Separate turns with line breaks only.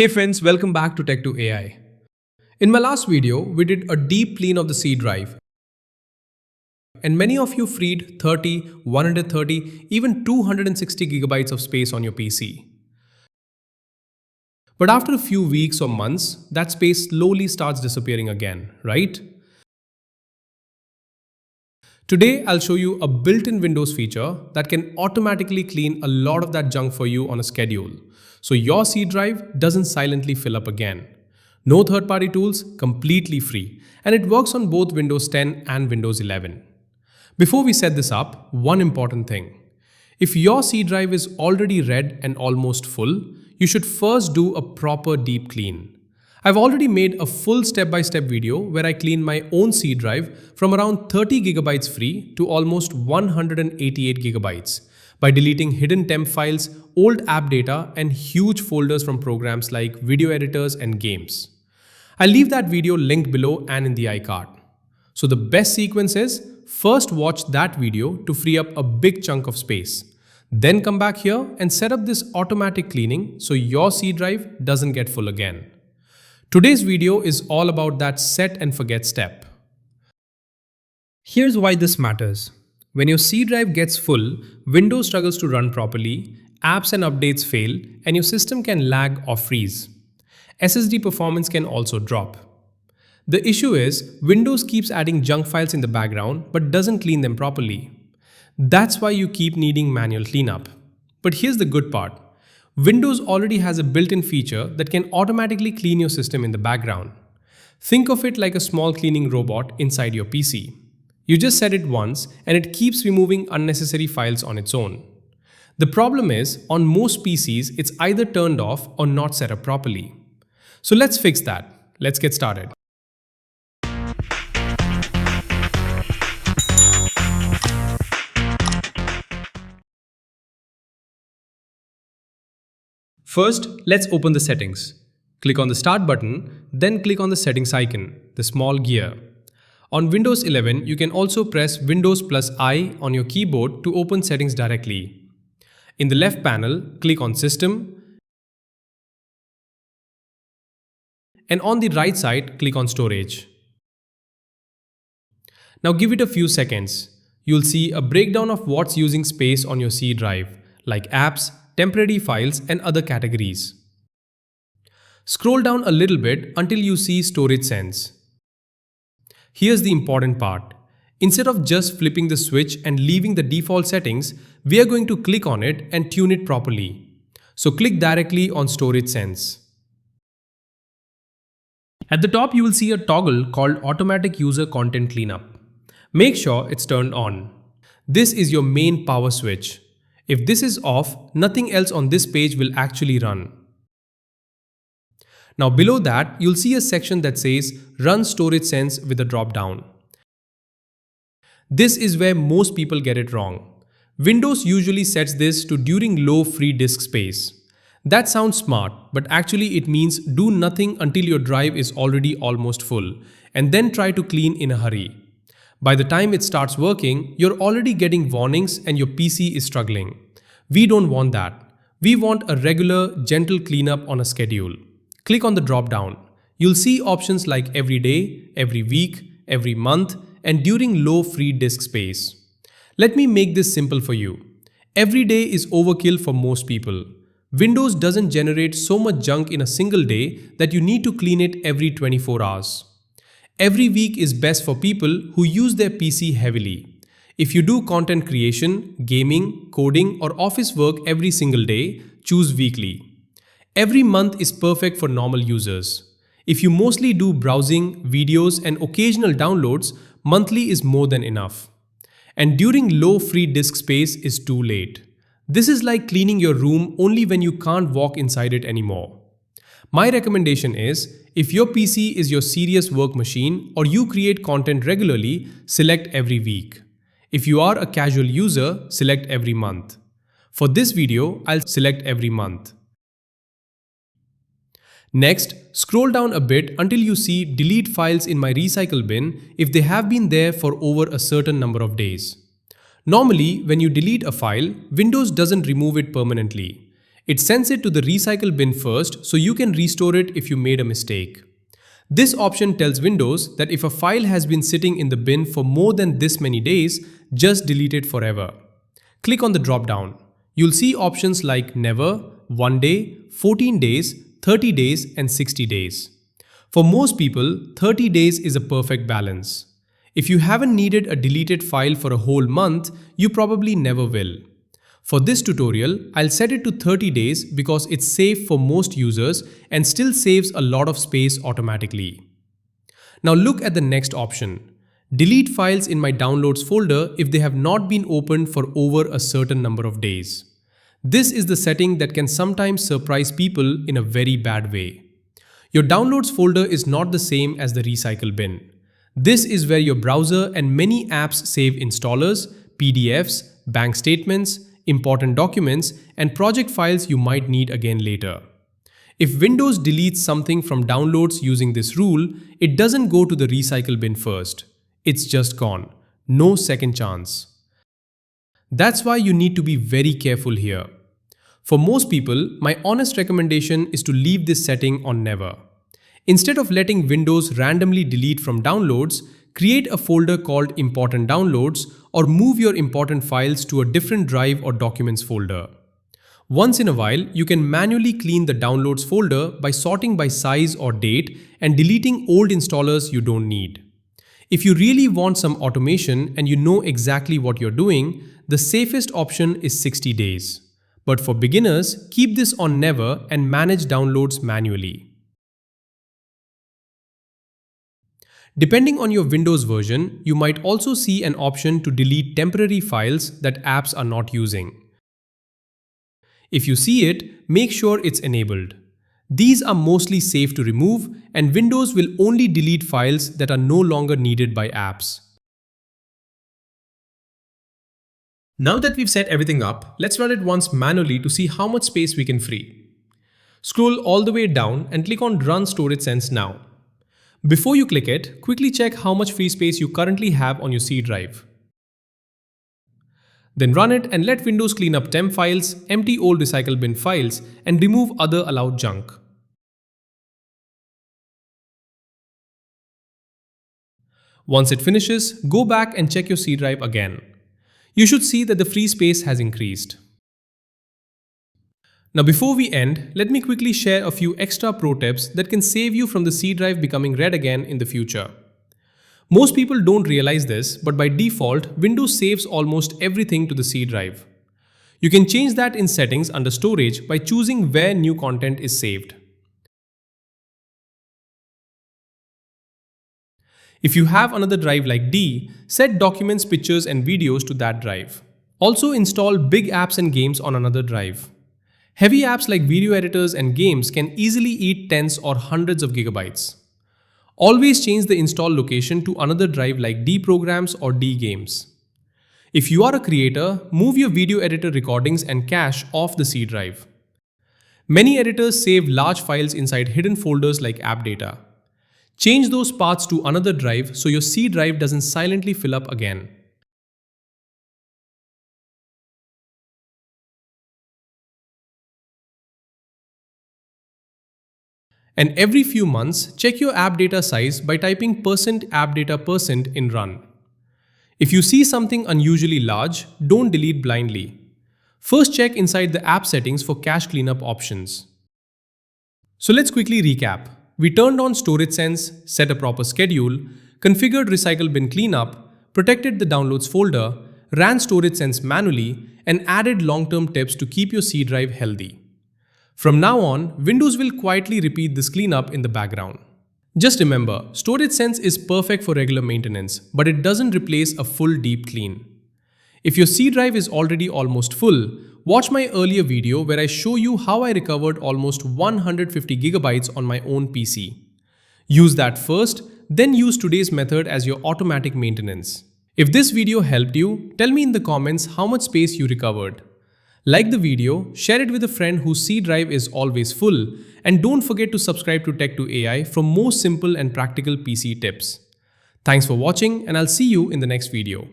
Hey friends, welcome back to Tech to AI. In my last video, we did a deep clean of the C drive, and many of you freed 30, 130, even 260 gigabytes of space on your PC. But after a few weeks or months, that space slowly starts disappearing again, right? Today, I'll show you a built-in Windows feature that can automatically clean a lot of that junk for you on a schedule, so your C drive doesn't silently fill up again. No third-party tools, completely free, and it works on both Windows 10 and Windows 11. Before we set this up, one important thing. If your C drive is already red and almost full, you should first do a proper deep clean. I've already made a full step-by-step video where I clean my own C drive from around 30 gigabytes free to almost 188 gigabytes by deleting hidden temp files, old app data, and huge folders from programs like video editors and games. I'll leave that video linked below and in the iCard. So the best sequence is, first watch that video to free up a big chunk of space. Then come back here and set up this automatic cleaning so your C drive doesn't get full again. Today's video is all about that set and forget step. Here's why this matters. When your C drive gets full, Windows struggles to run properly, apps and updates fail, and your system can lag or freeze. SSD performance can also drop. The issue is, Windows keeps adding junk files in the background but doesn't clean them properly. That's why you keep needing manual cleanup. But here's the good part. Windows already has a built-in feature that can automatically clean your system in the background. Think of it like a small cleaning robot inside your PC. You just set it once and it keeps removing unnecessary files on its own. The problem is, on most PCs, it's either turned off or not set up properly. So let's fix that. Let's get started. First, let's open the settings. Click on the Start button, then click on the Settings icon, the small gear. On Windows 11, you can also press Windows plus I on your keyboard to open settings directly. In the left panel, click on System, and on the right side, click on Storage. Now give it a few seconds. You'll see a breakdown of what's using space on your C drive, like apps, temporary files, and other categories. Scroll down a little bit until you see Storage Sense. Here's the important part. Instead of just flipping the switch and leaving the default settings, we are going to click on it and tune it properly. So click directly on Storage Sense. At the top, you will see a toggle called Automatic User Content Cleanup. Make sure it's turned on. This is your main power switch. If this is off, nothing else on this page will actually run. Now below that, you'll see a section that says Run Storage Sense with a drop-down. This is where most people get it wrong. Windows usually sets this to during low free disk space. That sounds smart, but actually it means do nothing until your drive is already almost full, and then try to clean in a hurry. By the time it starts working, you're already getting warnings and your PC is struggling. We don't want that. We want a regular, gentle cleanup on a schedule. Click on the drop-down. You'll see options like every day, every week, every month, and during low free disk space. Let me make this simple for you. Every day is overkill for most people. Windows doesn't generate so much junk in a single day that you need to clean it every 24 hours. Every week is best for people who use their PC heavily. If you do content creation, gaming, coding, or office work every single day, choose weekly. Every month is perfect for normal users. If you mostly do browsing, videos, and occasional downloads, monthly is more than enough. And during low free disk space is too late. This is like cleaning your room only when you can't walk inside it anymore. My recommendation is, if your PC is your serious work machine or you create content regularly, select every week. If you are a casual user, select every month. For this video, I'll select every month. Next, scroll down a bit until you see delete files in my recycle bin if they have been there for over a certain number of days. Normally, when you delete a file, Windows doesn't remove it permanently. It sends it to the recycle bin first so you can restore it if you made a mistake. This option tells Windows that if a file has been sitting in the bin for more than this many days, just delete it forever. Click on the drop-down. You'll see options like Never, 1 day, 14 days, 30 days, and 60 days. For most people, 30 days is a perfect balance. If you haven't needed a deleted file for a whole month, you probably never will. For this tutorial, I'll set it to 30 days because it's safe for most users and still saves a lot of space automatically. Now look at the next option. Delete files in my downloads folder if they have not been opened for over a certain number of days. This is the setting that can sometimes surprise people in a very bad way. Your downloads folder is not the same as the recycle bin. This is where your browser and many apps save installers, PDFs, bank statements, important documents, and project files you might need again later. If Windows deletes something from downloads using this rule, it doesn't go to the recycle bin first. It's just gone. No second chance. That's why you need to be very careful here. For most people, my honest recommendation is to leave this setting on Never. Instead of letting Windows randomly delete from downloads, create a folder called Important Downloads or move your important files to a different drive or documents folder. Once in a while, you can manually clean the downloads folder by sorting by size or date and deleting old installers you don't need. If you really want some automation and you know exactly what you're doing, the safest option is 60 days. But for beginners, keep this on Never and manage downloads manually. Depending on your Windows version, you might also see an option to delete temporary files that apps are not using. If you see it, make sure it's enabled. These are mostly safe to remove, and Windows will only delete files that are no longer needed by apps. Now that we've set everything up, let's run it once manually to see how much space we can free. Scroll all the way down and click on Run Storage Sense now. Before you click it, quickly check how much free space you currently have on your C drive. Then run it and let Windows clean up temp files, empty old recycle bin files, and remove other allowed junk. Once it finishes, go back and check your C drive again. You should see that the free space has increased. Now before we end, let me quickly share a few extra pro tips that can save you from the C drive becoming red again in the future. Most people don't realize this, but by default, Windows saves almost everything to the C drive. You can change that in Settings under Storage by choosing where new content is saved. If you have another drive like D, set documents, pictures, and videos to that drive. Also install big apps and games on another drive. Heavy apps like video editors and games can easily eat tens or hundreds of gigabytes. Always change the install location to another drive like D programs or D games. If you are a creator, move your video editor recordings and cache off the C drive. Many editors save large files inside hidden folders like app data. Change those paths to another drive so your C drive doesn't silently fill up again. And every few months, check your app data size by typing %appdata% in run. If you see something unusually large, don't delete blindly. First check inside the app settings for cache cleanup options. So let's quickly recap. We turned on Storage Sense, set a proper schedule, configured Recycle Bin Cleanup, protected the Downloads folder, ran Storage Sense manually, and added long-term tips to keep your C drive healthy. From now on, Windows will quietly repeat this cleanup in the background. Just remember, Storage Sense is perfect for regular maintenance, but it doesn't replace a full deep clean. If your C drive is already almost full, watch my earlier video where I show you how I recovered almost 150 gigabytes on my own PC. Use that first, then use today's method as your automatic maintenance. If this video helped you, tell me in the comments how much space you recovered. Like the video, share it with a friend whose C drive is always full, and don't forget to subscribe to Tech2AI for more simple and practical PC tips. Thanks for watching, and I'll see you in the next video.